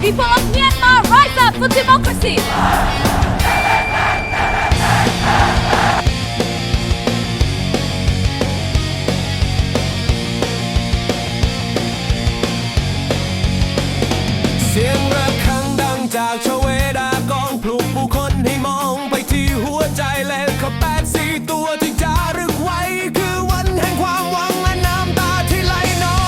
People of Myanmar, rise up for democracy!เสียงระฆังดังจากชเวดากองปลุกผู้คนให้มองไปที่หัวใจและเขาแปดสี่ตัวที่จารึกไว้คือวันแห่งความหวังและน้ำตาที่ไหลนอง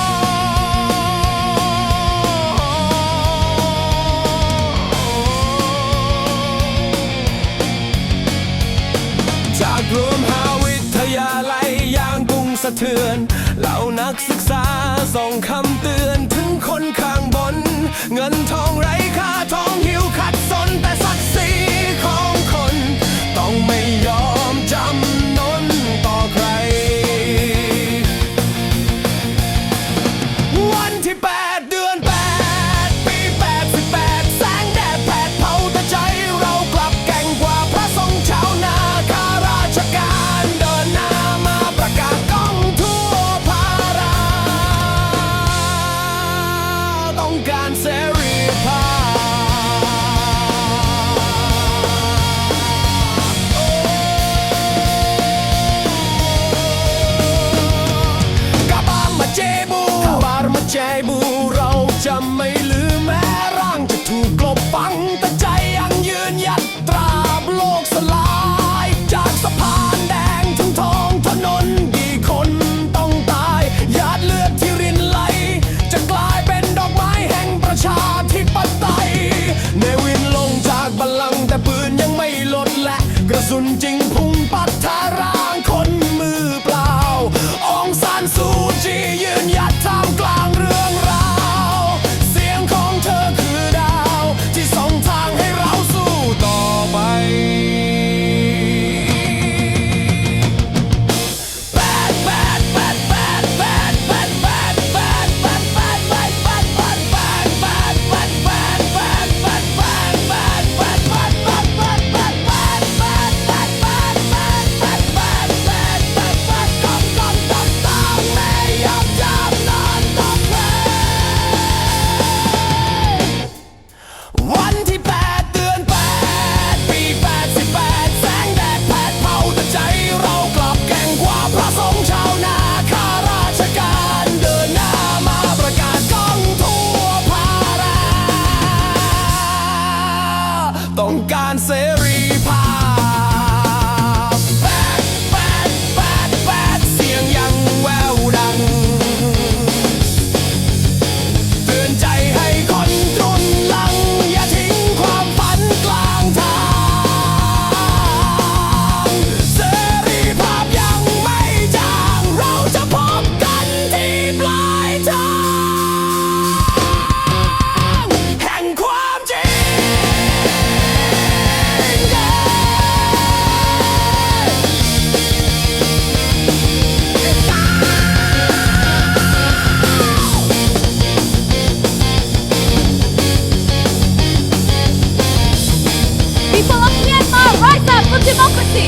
จากรวมหาวิทยาลัยอย่างกรุงสะเทือนเหล่านักศึกษาส่งคำเตือนถึงคนข้างบนเงินทองไร้ค่าทองหิวขัดสนแต่ศักดิ์ศรีของคนต้องไม่ยอมจำนนต่อใครวันที่8 เดือน 8 ปี 88แสงแดดแผดเผาแต่ใจเรากลับแกร่งกว่าพระทรงชาวนาข้าราชการเดินหน้ามาประกาศก้องทั่วภาราต้องการเสรีภาพใจบูเราจะไม่ลืมแม้ร่างจะถูกกลบฝังแต่ใจยังยืนหยัดตราบโลกสลายจากสะพานแดงถึงท้องถนนกี่คนต้องตายหยาดเลือดที่รินไหลจะกลายเป็นดอกไม้แห่งประชาธิปไตยเนวินลงจากบัลลังก์แต่ปืนยังไม่ลดและกระสุนจริงพุ่งปัดทาร่างคนมือเปล่าองซานซูจียืนหยัดท่ามกลางเรื่องราวเสียงของเธอคือดาวที่ส่องทางให้เราสู้ต่อไปวันที่ 8 เดือน 8 ปี 88แสงแดดแผดเผาแต่ใจเรากลับแกร่งกว่าพระสงฆ์ชาวนาข้าราชการเดินหน้ามาประกาศก้องทั่วภาราต้องการเสรีภาพ8 เสียงยังแววดังเตือนใจให้คนจนหลังอย่าทิ้งความฝันกลางทางเสรีภาพยังไม่จางเราจะพบกันที่ปลายทางแห่งความจริงPeople of Myanmar, rise up for democracy!